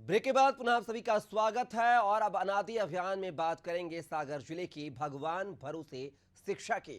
Break के बाद पुनः आप सभी का स्वागत है और अब अनादि अभियान में बात करेंगे सागर जिले की भगवान भरोसे शिक्षा की।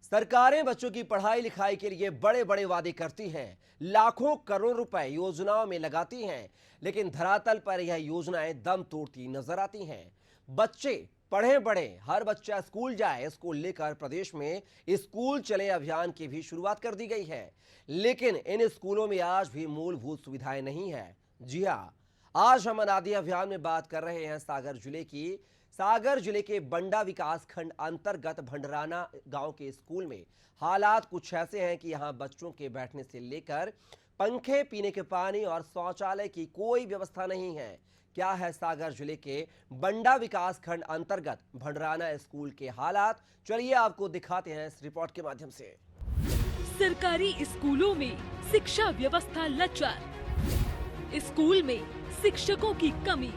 सरकारें बच्चों की पढ़ाई लिखाई के लिए बड़े बड़े वादे करती हैं, लाखों करोड़ रुपए योजनाओं में लगाती हैं, लेकिन धरातल पर यह योजनाएं दम तोड़ती नजर आती हैं। बच्चे पढ़े बढ़े, हर बच्चा स्कूल जाए, इसको लेकर प्रदेश में स्कूल चले अभियान की भी शुरुआत कर दी गई है, लेकिन इन स्कूलों में आज भी मूलभूत सुविधाएं नहीं है। जी हाँ, आज हम अनादि अभियान में बात कर रहे हैं सागर जिले के बंडा विकास खंड अंतर्गत भंडराना गांव के स्कूल में। हालात कुछ ऐसे हैं कि यहां बच्चों के बैठने से लेकर पंखे, पीने के पानी और शौचालय की कोई व्यवस्था नहीं है। क्या है सागर जिले के बंडा विकास खंड अंतर्गत भंडराना स्कूल के हालात, चलिए आपको दिखाते हैं इस रिपोर्ट के माध्यम से। सरकारी स्कूलों में शिक्षा व्यवस्था लचर, स्कूल में शिक्षकों की कमी,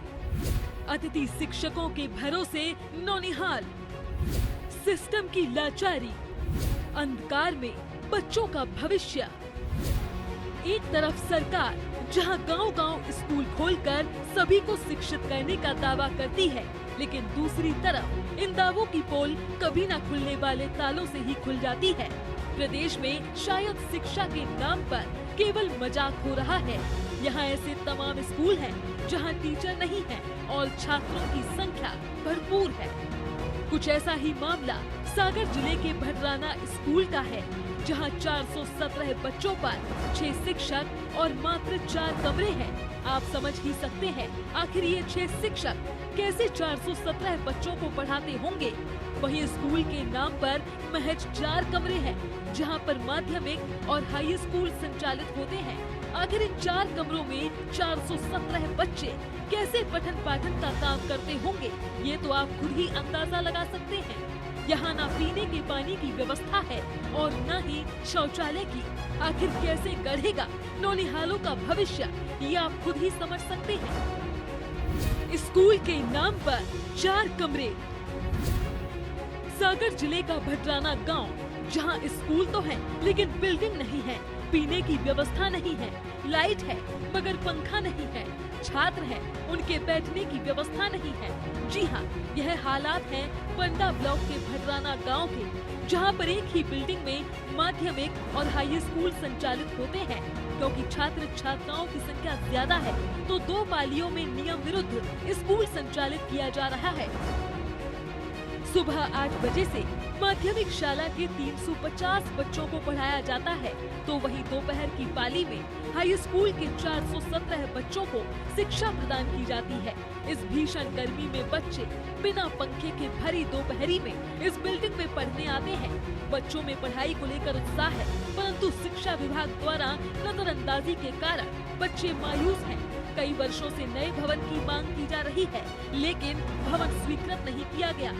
अतिथि शिक्षकों के भरोसे नौनिहाल, सिस्टम की लाचारी, अंधकार में बच्चों का भविष्य। एक तरफ सरकार जहां गांव-गांव स्कूल खोलकर सभी को शिक्षित करने का दावा करती है, लेकिन दूसरी तरफ इन दावों की पोल कभी न खुलने वाले तालों से ही खुल जाती है। प्रदेश में शायद शिक्षा के नाम पर केवल मजाक हो रहा है। यहाँ ऐसे तमाम स्कूल हैं जहाँ टीचर नहीं है और छात्रों की संख्या भरपूर है। कुछ ऐसा ही मामला सागर जिले के भंडराना स्कूल का है, जहाँ 417 बच्चों पर 6 शिक्षक और मात्र 4 कमरे हैं। आप समझ ही सकते हैं आखिर ये 6 शिक्षक कैसे 417 बच्चों को पढ़ाते होंगे। वहीं स्कूल के नाम पर महज 4 कमरे हैं, जहां पर माध्यमिक और हाई स्कूल संचालित होते हैं। आखिर इन 4 कमरों में 417 बच्चे कैसे पठन पाठन का काम करते होंगे, ये तो आप खुद ही अंदाजा लगा सकते हैं। यहाँ न पीने के पानी की व्यवस्था है और न ही शौचालय की। आखिर कैसे गढ़ेगा नौनिहालों का भविष्य, ये आप खुद ही समझ सकते हैं। स्कूल के नाम पर 4 कमरे। सागर जिले का भंडराना गांव, जहां स्कूल तो है लेकिन बिल्डिंग नहीं है, पीने की व्यवस्था नहीं है, लाइट है मगर पंखा नहीं है, छात्र हैं उनके बैठने की व्यवस्था नहीं है। जी हाँ, यह हालात हैं बंडा ब्लॉक के भंडराना गांव के, जहां पर एक ही बिल्डिंग में माध्यमिक और हाई स्कूल संचालित होते हैं। क्योंकि छात्र छात्राओं की संख्या ज्यादा है, तो 2 पालियों में नियम विरुद्ध स्कूल संचालित किया जा रहा है। सुबह 8 बजे से माध्यमिक शाला के 350 बच्चों को पढ़ाया जाता है, तो वहीं दोपहर की पाली में हाई स्कूल के 417 बच्चों को शिक्षा प्रदान की जाती है। इस भीषण गर्मी में बच्चे बिना पंखे के भरी दोपहरी में इस बिल्डिंग में पढ़ने आते हैं। बच्चों में पढ़ाई को लेकर उत्साह है, परंतु शिक्षा विभाग द्वारा नजरअंदाजी के कारण बच्चे मायूस हैं। कई वर्षों से नए भवन की मांग की जा रही है, लेकिन भवन स्वीकृत नहीं किया गया।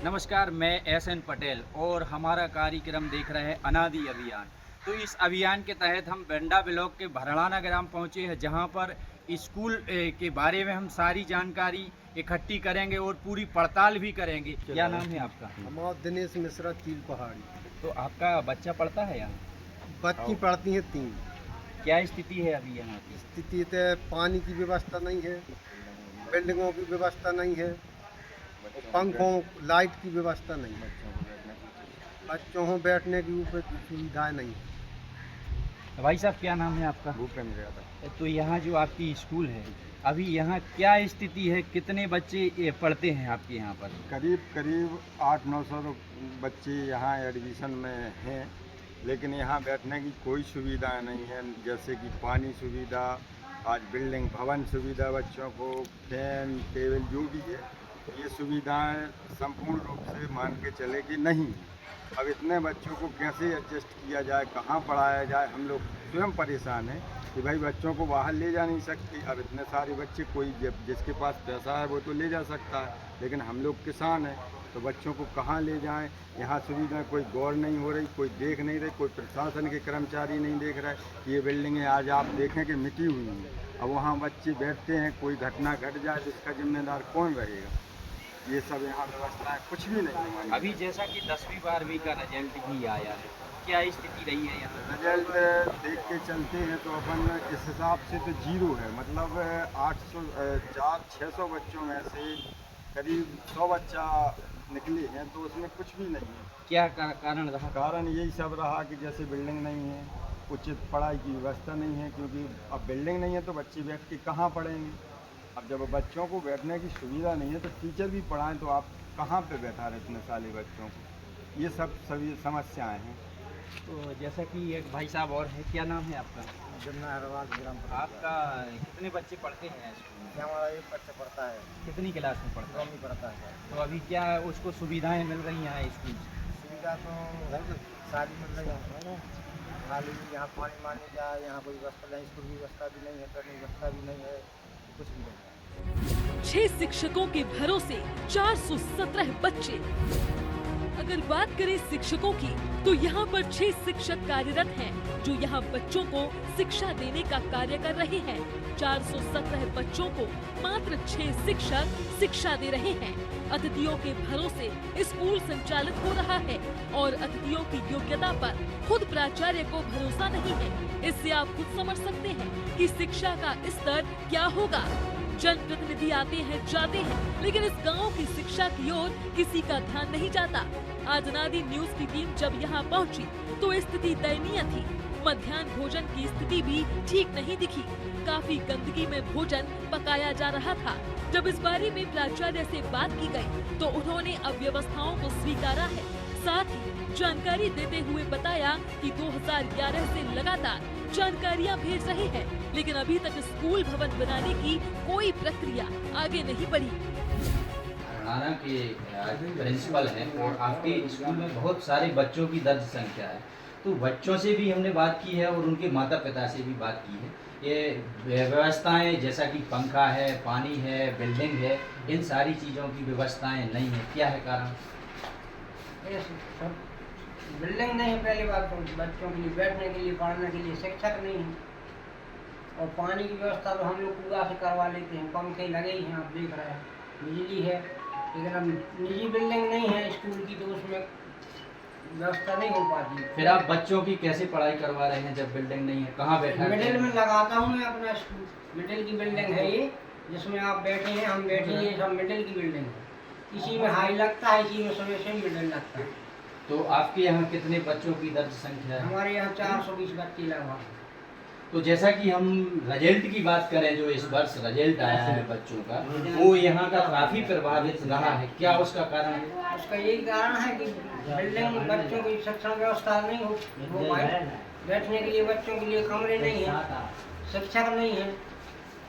नमस्कार, मैं एसएन पटेल और हमारा कार्यक्रम देख रहे हैं अनादि अभियान। तो इस अभियान के तहत हम बंडा ब्लॉक के भंडराना ग्राम पहुंचे हैं, जहां पर स्कूल के बारे में हम सारी जानकारी इकट्ठी करेंगे और पूरी पड़ताल भी करेंगे। क्या नाम है आपका? हमारा दिनेश मिश्रा, चील पहाड़ी। तो आपका बच्चा पढ़ता है यहाँ? बच्ची पढ़ती हैं 3। क्या स्थिति है अभी यहाँ की? स्थिति तो पानी की व्यवस्था नहीं है, बिल्डिंगों की व्यवस्था नहीं है, पंखों लाइट की व्यवस्था नहीं है, बच्चों को बैठने की ऊपर सुविधाएं नहीं है। भाई साहब, क्या नाम है आपका? भूपेंद्र यादव। तो यहाँ जो आपकी स्कूल है, अभी यहाँ क्या स्थिति है? कितने बच्चे पढ़ते हैं आपके यहाँ पर? करीब 800-900 बच्चे यहाँ एडमिशन में हैं, लेकिन यहाँ बैठने की कोई सुविधा नहीं है, जैसे कि पानी सुविधा, आज बिल्डिंग भवन सुविधा, बच्चों को फैन टेबल जो भी है, ये सुविधाएं संपूर्ण रूप से मान के चले कि नहीं। अब इतने बच्चों को कैसे एडजस्ट किया जाए, कहाँ पढ़ाया जाए, हम लोग स्वयं परेशान हैं कि भाई बच्चों को बाहर ले जा नहीं सकते। अब इतने सारे बच्चे, कोई जिसके पास पैसा है वो तो ले जा सकता है, लेकिन हम लोग किसान हैं, तो बच्चों को कहाँ ले जाएं। यहाँ सुविधा कोई गौर नहीं हो रही, कोई देख नहीं रही, कोई प्रशासन के कर्मचारी नहीं देख रहा है कि ये बिल्डिंगें आज आप देखें कि मिटी हुई हैं। अब वहाँ बच्चे बैठते हैं, कोई घटना घट जाए तो इसका जिम्मेदार कौन रहेगा? ये सब यहाँ व्यवस्थाएं कुछ भी नहीं है हमारी। अभी जैसा कि 10वीं 12वीं का रिजल्ट भी आया है, क्या स्थिति रही है यहाँ? रिजल्ट देख के चलते हैं तो अपन इस हिसाब से तो जीरो है, मतलब 600 बच्चों में से करीब 100 बच्चा निकले हैं, तो उसमें कुछ भी नहीं है। क्या कारण रहा? कारण यही सब रहा कि जैसे बिल्डिंग नहीं है, उचित पढ़ाई की व्यवस्था नहीं है, क्योंकि अब बिल्डिंग नहीं है तो बच्चे बैठ के कहाँ पढ़ेंगे। अब जब बच्चों को बैठने की सुविधा नहीं है तो टीचर भी पढ़ाएं तो आप कहाँ पे बैठा रहे इतने साले बच्चों को। ये सब सभी समस्याएं हैं। तो जैसा कि एक भाई साहब और है, क्या नाम है आपका? आपका कितने बच्चे पढ़ते हैं स्कूल में? हमारा एक बच्चा पढ़ता है, कितनी क्लास में पढ़ता है? नहीं पढ़ता है। तो अभी क्या उसको सुविधाएं मिल रही हैं यहाँ स्कूल से? सुविधा तो घर में सारी मिल रही है ना, खाली यहाँ पानी मारने का यहाँ कोई व्यवस्था नहीं, स्कूल की व्यवस्था भी नहीं है, करने की व्यवस्था भी नहीं है, कुछ भी नहीं है। 6 शिक्षकों के भरोसे 417 बच्चे। अगर बात करें शिक्षकों की, तो यहाँ पर 6 शिक्षक कार्यरत हैं, जो यहाँ बच्चों को शिक्षा देने का कार्य कर रहे हैं। 417 बच्चों को मात्र 6 शिक्षक शिक्षा दे रहे हैं। अतिथियों के भरोसे स्कूल संचालित हो रहा है और अतिथियों की योग्यता पर खुद प्राचार्य को भरोसा नहीं है। इससे आप खुद समझ सकते हैं कि शिक्षा का स्तर क्या होगा। जनप्रतिनिधि आते हैं जाते हैं, लेकिन इस गांव की शिक्षा की ओर किसी का ध्यान नहीं जाता। आज अनादि न्यूज की टीम जब यहां पहुंची तो स्थिति दयनीय थी। मध्याह्न भोजन की स्थिति भी ठीक नहीं दिखी। काफी गंदगी में भोजन पकाया जा रहा था। जब इस बारे में प्राचार्य से बात की गई तो उन्होंने अव्यवस्थाओं को स्वीकारा है। साथ ही जानकारी देते हुए बताया कि 2011 से लगातार जानकारियां भेज रहे हैं, लेकिन अभी तक स्कूल भवन बनाने की कोई प्रक्रिया आगे नहीं बढ़ी। हरियाणा के प्रिंसिपल हैं और आपके स्कूल में बहुत सारे बच्चों की दर्ज संख्या है, तो बच्चों से भी हमने बात की है और उनके माता पिता से भी बात की है। ये व्यवस्थाएं जैसा कि पंखा है, पानी है, बिल्डिंग है, इन सारी चीज़ों की व्यवस्थाएं नहीं है, क्या है कारण? बिल्डिंग नहीं है, पहली बात तो बच्चों के लिए बैठने के लिए, पढ़ने के लिए शिक्षक नहीं है, और पानी की व्यवस्था तो हम लोग कुआं से करवा लेते हैं, पंखे लगे ही हैं, आप देख रहे हैं, बिजली है, लेकिन अब निजी बिल्डिंग नहीं है स्कूल की, तो उसमें व्यवस्था नहीं हो पाती। फिर आप बच्चों की कैसे पढ़ाई करवा रहे हैं जब बिल्डिंग नहीं है? कहाँ बैठा है? मिडिल में लगाता हूँ मैं अपना स्कूल, मिडिल की बिल्डिंग है ये, जिसमें आप बैठे हैं, हम बैठे हैं, सब मिडिल की बिल्डिंग है। इसी में हाई लगता है, इसी में समय से मिडिल लगता है। तो आपके यहाँ कितने बच्चों की दर्ज संख्या है? हमारे यहाँ 420 बच्चे लगभग। तो जैसा कि हम रिजल्ट की बात करें, जो इस वर्ष रिजल्ट आया है बच्चों का, वो यहाँ का काफी प्रभावित रहा है, क्या उसका कारण है? उसका यही कारण है कि बिल्डिंग बच्चों की शिक्षण व्यवस्था नहीं हो पाई, बैठने के लिए बच्चों के लिए कमरे नहीं है, शिक्षक नहीं है,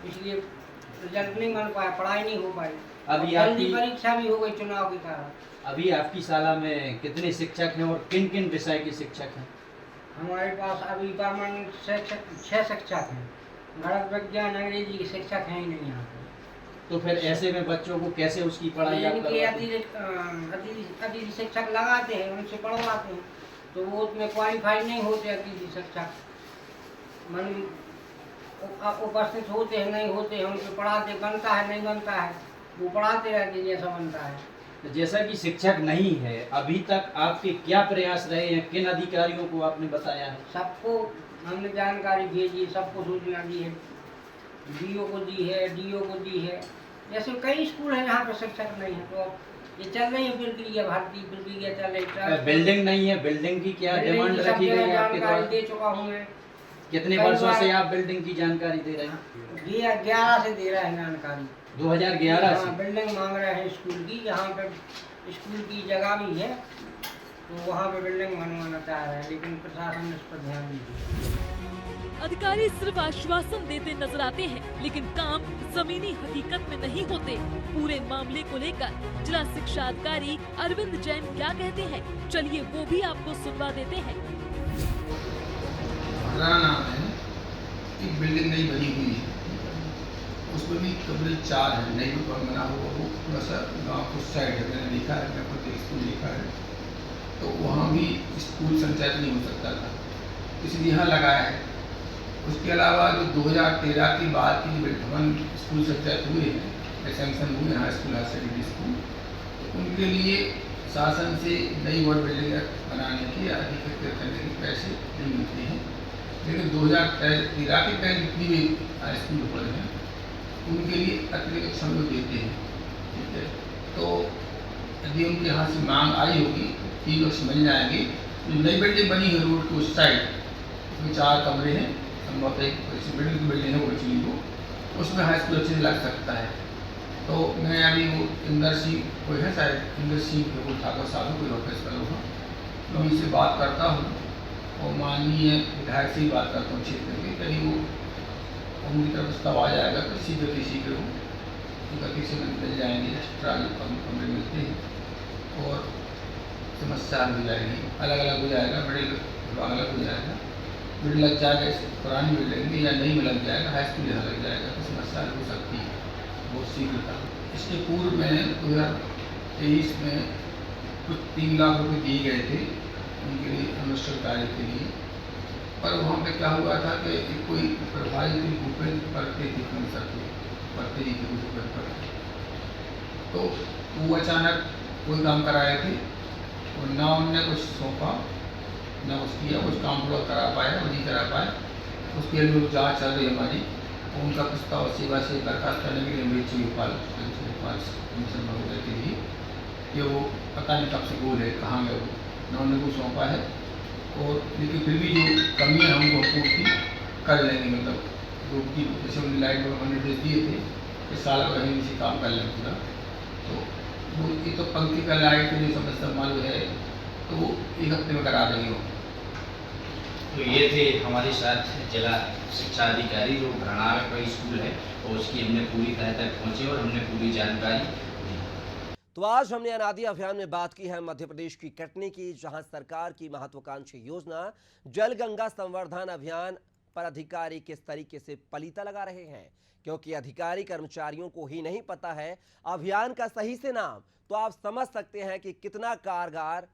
इसलिए रिजल्ट नहीं बन पाया, पढ़ाई नहीं हो पाई। अभी जल्दी परीक्षा भी हो गई चुनाव के कारण। अभी आपकी शाला में कितने शिक्षक हैं और किन किन विषय के शिक्षक हैं? हमारे पास अभी परमानेंट शिक्षक 6 शिक्षक हैं, गणित विज्ञान अंग्रेजी के शिक्षक हैं ही नहीं यहाँ पे। तो फिर ऐसे में बच्चों को कैसे उसकी पढ़ाई आप इनके करवाते हैं? अतिथि शिक्षक लगाते हैं, उनसे पढ़वाते हैं, तो वो उतने क्वालिफाइड नहीं होते अतिथि शिक्षक, उपस्थित होते हैं नहीं होते हैं, उनसे पढ़ाते, बनता है नहीं बनता है, वो पढ़ाते रहते जैसा बनता है। तो जैसा कि शिक्षक नहीं है, अभी तक आपके क्या प्रयास रहे हैं, किन अधिकारियों को आपने बताया है? सबको हमने जानकारी भेजी, सबको सूचना दी है, डीओ को दी है, डीओ को दी है, जैसे कई स्कूल हैं जहाँ पे शिक्षक नहीं है, तो ये चल रही है प्रक्रिया, भर्ती प्रक्रिया चल रही है। बिल्डिंग नहीं है, बिल्डिंग की क्या डिमांड रखी गई है आपके द्वारा? दे चुका हूँ मैं। कितने वर्षों से आप बिल्डिंग की जानकारी दे रहे हैं? 11 से दे रहा है जानकारी। 2011 से? हाँ, बिल्डिंग मांग रहे हैं स्कूल की, जहाँ पे स्कूल की जगह भी है, तो वहाँ पे बिल्डिंग बनवाना चाह रहे हैं, लेकिन प्रशासन इस पर ध्यान नहीं दिया। अधिकारी सिर्फ आश्वासन देते नजर आते हैं, लेकिन काम जमीनी हकीकत में नहीं होते। पूरे मामले को लेकर जिला शिक्षा अधिकारी अरविंद जैन क्या कहते हैं, चलिए वो भी आपको सुनवा देते हैं। नाम है, एक बिल्डिंग नई बनी हुई है, उसमें भी कमरे 4 हैं, नई भवन बना हुआ, वो थोड़ा सा गाँव कुछ साइड है, मैंने देखा है, मैं खुद स्कूल देखा है, तो वहाँ भी स्कूल संचालित नहीं हो सकता था, इसलिए यहाँ लगाया है। उसके अलावा जो 2013 के बाद की जो भवन स्कूल संचालित हुए हैं, सैंक्शन हुए high school, higher secondary school, उनके लिए शासन से नई और बिल्डिंग बनाने की या अधिकृत करने के पैसे नहीं मिलते हैं। लेकिन 2013 के पहले जितनी भी हाई स्कूल पढ़े हैं उनके लिए अतिरिक्त समय देते हैं। ठीक है, तो यदि उनके यहाँ से मांग आई होगी 3 वर्ष मिल जाएंगे। जो नई बिल्डिंग बनी है रोड के उस साइड, उसमें 4 कमरे हैं, संभवतः एक बिल्डिंग की बिल्डिंग है ओरिजिनल वो, उसमें हाई स्कूल अच्छे से लग सकता है। तो मैं अभी वो इंदर सिंह कोई है, शायद इंदर सिंह के कोई ठाकुर साहब कोई ऑफिस का लोग, मैं उनसे बात करता हूँ और माननीय विधायक से ही बात करता हूँ क्षेत्र के, कहीं वो उनकी तरफ प्रस्ताव आ जाएगा तो शीघ्र हो गति से मिल जाएंगे। एक्स्ट्रा जो कमरे मिलते हैं और समस्या हो जाएगी, अलग अलग हो जाएगा, मिडिल विभाग अलग हो जाएगा, मिडिल लग जाएगा इस पुरानी बिल्डिंग में या नई में लग जाएगा, हाई स्कूल यहाँ लग जाएगा, तो समस्या हो सकती है बहुत शीघ्रता। इसके पूर्व में 2023 में कुछ 3 लाख रुपए दिए गए थे उनके लिए इन्वेस्टर कार्य के लिए, पर वहाँ पे क्या हुआ था कि कोई प्रभारी थी भूपेंद्र करते थे पढ़ते जी के भूपेंद्र करते, तो वो अचानक कोई काम कराए थे और ना उनने कुछ सौंपा ना कुछ किया, कुछ काम पूरा करा पाया और नहीं करा पाए। उसके लिए जाँच चल रही हमारी, उनका प्रस्ताव सेवा से दरखास्त करने के लिए मेरी भोपाल कमीशन महोदय के लिए कि वो पता नहीं कब से गोल है, कहाँ गए वो, न उन्होंने को सौंपा है। और लेकिन फिर भी जो कमी है हमको पूर्ति कर लेंगे, मतलब जो की जैसे उन्हें लाइट में निर्देश दिए थे कि साल भर हम इसी काम कर लें पूरा, तो वो ये तो पंक्ति का लाइट जो समस्या मालूम है तो वो 1 हफ्ते में करा देंगे वो। तो ये थे हमारे साथ जिला शिक्षा अधिकारी जो भरणा में कोई स्कूल है और उसकी हमने पूरी तह तक पहुँचे और हमने पूरी जानकारी दी। तो आज हमने अनादि अभियान में बात की है मध्य प्रदेश की कटनी की, जहां सरकार की महत्वाकांक्षी योजना जल गंगा संवर्धन अभियान पर अधिकारी किस तरीके से पलीता लगा रहे हैं, क्योंकि अधिकारी कर्मचारियों को ही नहीं पता है अभियान का सही से नाम, तो आप समझ सकते हैं कि कितना कारगर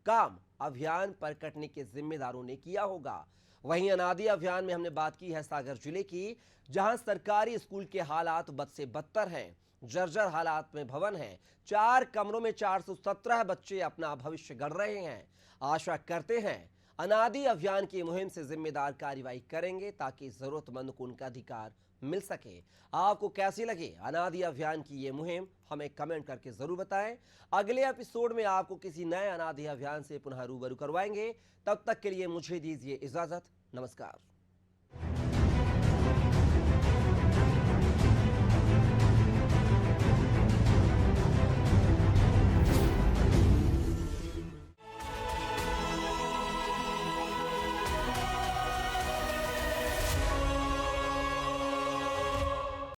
काम अभियान पर कटनी के जिम्मेदारों ने किया होगा। वहीं अनादि अभियान में हमने बात की है सागर जिले की, जहां सरकारी स्कूल के हालात बद से बदतर हैं, जर्जर हालात में भवन है, 4 कमरों में 417 बच्चे अपना भविष्य गढ़ रहे हैं। आशा करते हैं अनादि अभियान की मुहिम से जिम्मेदार कार्रवाई करेंगे ताकि जरूरतमंद को उनका अधिकार मिल सके। आपको कैसी लगे अनादि अभियान की ये मुहिम, हमें कमेंट करके जरूर बताएं। अगले एपिसोड में आपको किसी नए अनादि अभियान से पुनः रूबरू करवाएंगे। तब तक के लिए मुझे दीजिए इजाजत। नमस्कार।